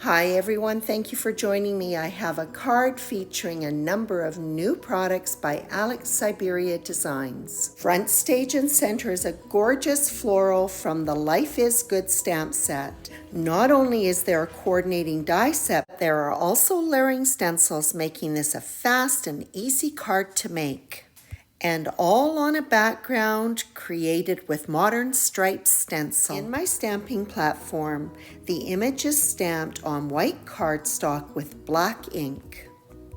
Hi everyone, thank you for joining me. I have a card featuring a number of new products by Syberia Designs. Front, stage, and center is a gorgeous floral from the Life is Good stamp set. Not only is there a coordinating die set, there are also layering stencils, making this a fast and easy card to make. And all on a background created with Modern Stripes Stencil. In my stamping platform, the image is stamped on white cardstock with black ink.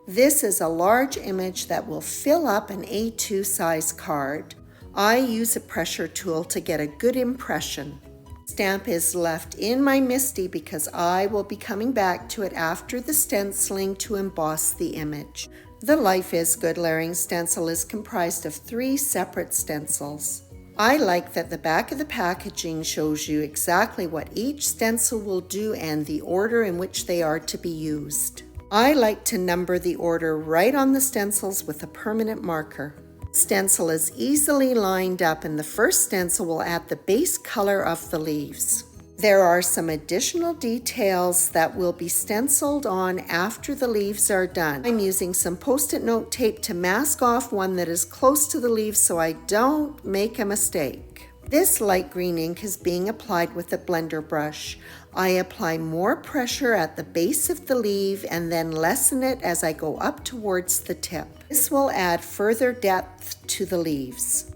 This is a large image that will fill up an A2 size card. I use a pressure tool to get a good impression. Stamp is left in my MISTI because I will be coming back to it after the stenciling to emboss the image. The Life is Good layering stencil is comprised of 3 separate stencils. I like that the back of the packaging shows you exactly what each stencil will do and the order in which they are to be used. I like to number the order right on the stencils with a permanent marker. Stencil is easily lined up and the first stencil will add the base color of the leaves. There are some additional details that will be stenciled on after the leaves are done. I'm using some post-it note tape to mask off one that is close to the leaves so I don't make a mistake. This light green ink is being applied with a blender brush. I apply more pressure at the base of the leaf and then lessen it as I go up towards the tip. This will add further depth to the leaves.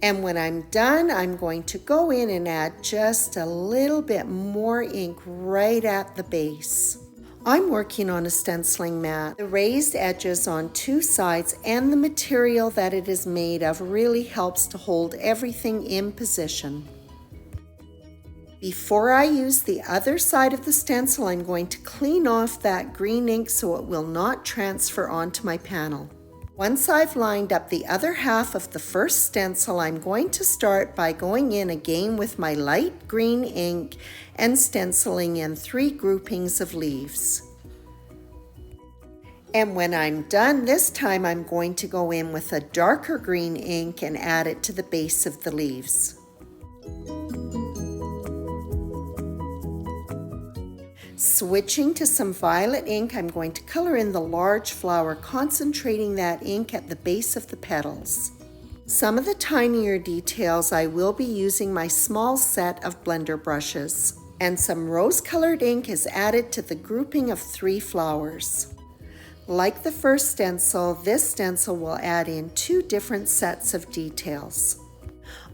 And when I'm done, I'm going to go in and add just a little bit more ink right at the base. I'm working on a stenciling mat. The raised edges on 2 sides and the material that it is made of really helps to hold everything in position. Before I use the other side of the stencil, I'm going to clean off that green ink so it will not transfer onto my panel. Once I've lined up the other half of the first stencil, I'm going to start by going in again with my light green ink and stenciling in 3 groupings of leaves. And when I'm done this time, I'm going to go in with a darker green ink and add it to the base of the leaves. Switching to some violet ink, I'm going to color in the large flower, concentrating that ink at the base of the petals. Some of the tinier details I will be using my small set of blender brushes. And some rose-colored ink is added to the grouping of 3 flowers. Like the first stencil, this stencil will add in 2 different sets of details.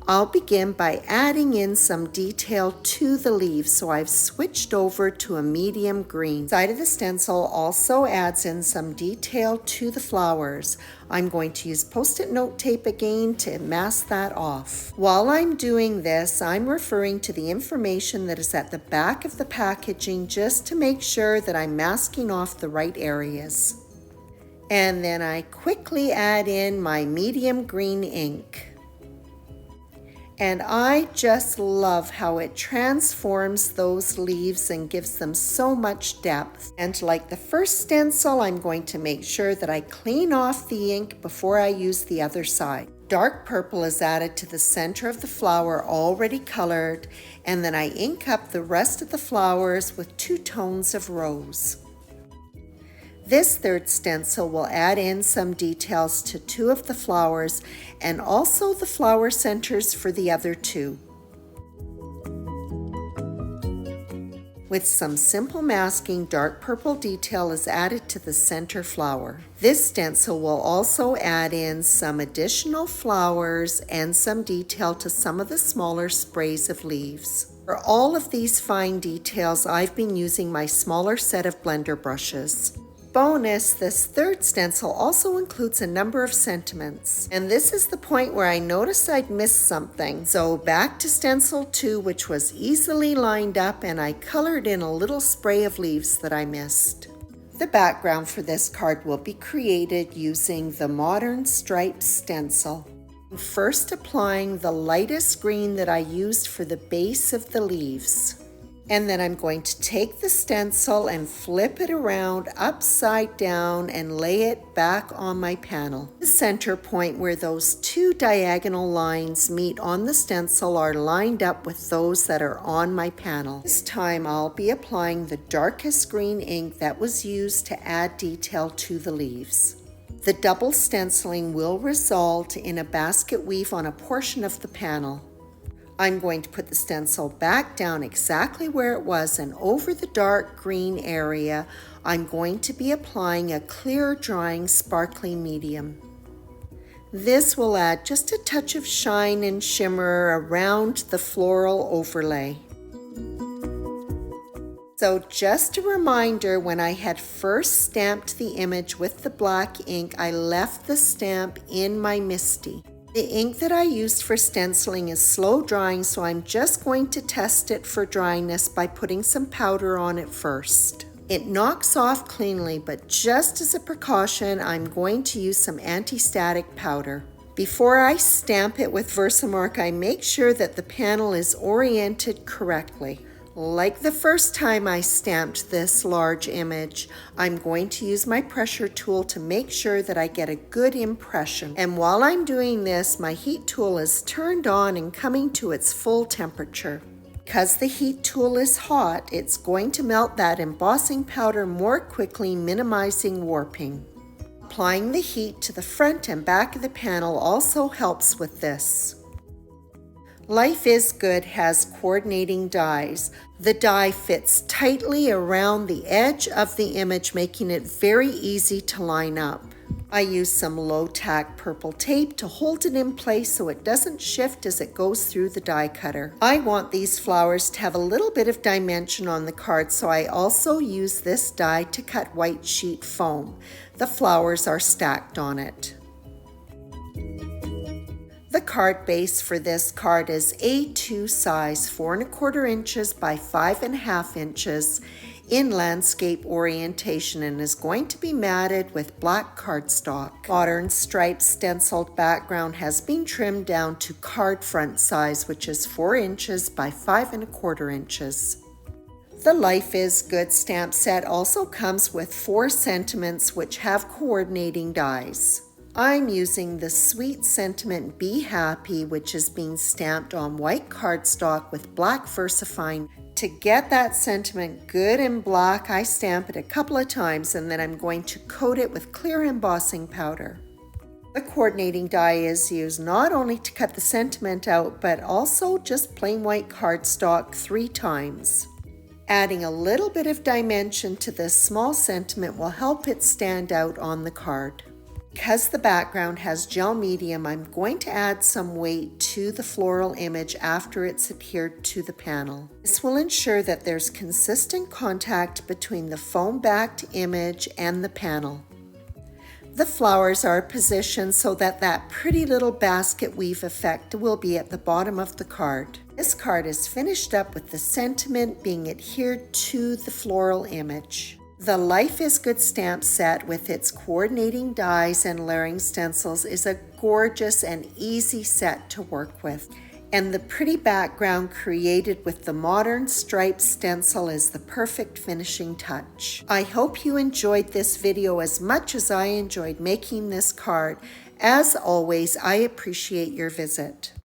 I'll begin by adding in some detail to the leaves, so I've switched over to a medium green. The side of the stencil also adds in some detail to the flowers. I'm going to use post-it note tape again to mask that off. While I'm doing this, I'm referring to the information that is at the back of the packaging just to make sure that I'm masking off the right areas. And then I quickly add in my medium green ink. And I just love how it transforms those leaves and gives them so much depth. And like the first stencil, I'm going to make sure that I clean off the ink before I use the other side. Dark purple is added to the center of the flower already colored, and then I ink up the rest of the flowers with 2 tones of rose. This third stencil will add in some details to 2 of the flowers and also the flower centers for the other 2. With some simple masking, dark purple detail is added to the center flower. This stencil will also add in some additional flowers and some detail to some of the smaller sprays of leaves. For all of these fine details, I've been using my smaller set of blender brushes. Bonus, this third stencil also includes a number of sentiments. And this is the point where I noticed I'd missed something. So back to stencil 2, which was easily lined up, and I colored in a little spray of leaves that I missed. The background for this card will be created using the Modern Stripes Stencil. First applying the lightest green that I used for the base of the leaves. And then I'm going to take the stencil and flip it around upside down and lay it back on my panel. The center point where those two diagonal lines meet on the stencil are lined up with those that are on my panel. This time I'll be applying the darkest green ink that was used to add detail to the leaves. The double stenciling will result in a basket weave on a portion of the panel. I'm going to put the stencil back down exactly where it was, and over the dark green area, I'm going to be applying a clear drying sparkly medium. This will add just a touch of shine and shimmer around the floral overlay. So just a reminder, when I had first stamped the image with the black ink, I left the stamp in my MISTI. The ink that I used for stenciling is slow drying, so I'm just going to test it for dryness by putting some powder on it first. It knocks off cleanly, but just as a precaution, I'm going to use some anti-static powder. Before I stamp it with Versamark, I make sure that the panel is oriented correctly. Like the first time I stamped this large image, I'm going to use my pressure tool to make sure that I get a good impression. And while I'm doing this, my heat tool is turned on and coming to its full temperature. Because the heat tool is hot, it's going to melt that embossing powder more quickly, minimizing warping. Applying the heat to the front and back of the panel also helps with this. Life is Good has coordinating dies. The die fits tightly around the edge of the image, making it very easy to line up. I use some low-tack purple tape to hold it in place so it doesn't shift as it goes through the die cutter. I want these flowers to have a little bit of dimension on the card, so I also use this die to cut white sheet foam. The flowers are stacked on it. The card base for this card is A2 size, 4 1/4 inches by 5 1/2 inches in landscape orientation, and is going to be matted with black cardstock. Modern Stripes stenciled background has been trimmed down to card front size, which is 4 inches by 5 1/4 inches. The Life is Good stamp set also comes with 4 sentiments which have coordinating dies. I'm using the Sweet Sentiment Be Happy, which is being stamped on white cardstock with black VersaFine. To get that sentiment good and black, I stamp it a couple of times and then I'm going to coat it with clear embossing powder. The coordinating die is used not only to cut the sentiment out, but also just plain white cardstock 3 times. Adding a little bit of dimension to this small sentiment will help it stand out on the card. Because the background has gel medium, I'm going to add some weight to the floral image after it's adhered to the panel. This will ensure that there's consistent contact between the foam-backed image and the panel. The flowers are positioned so that that pretty little basket weave effect will be at the bottom of the card. This card is finished up with the sentiment being adhered to the floral image. The Life is Good stamp set with its coordinating dies and layering stencils is a gorgeous and easy set to work with. And the pretty background created with the Modern Stripes stencil is the perfect finishing touch. I hope you enjoyed this video as much as I enjoyed making this card. As always, I appreciate your visit.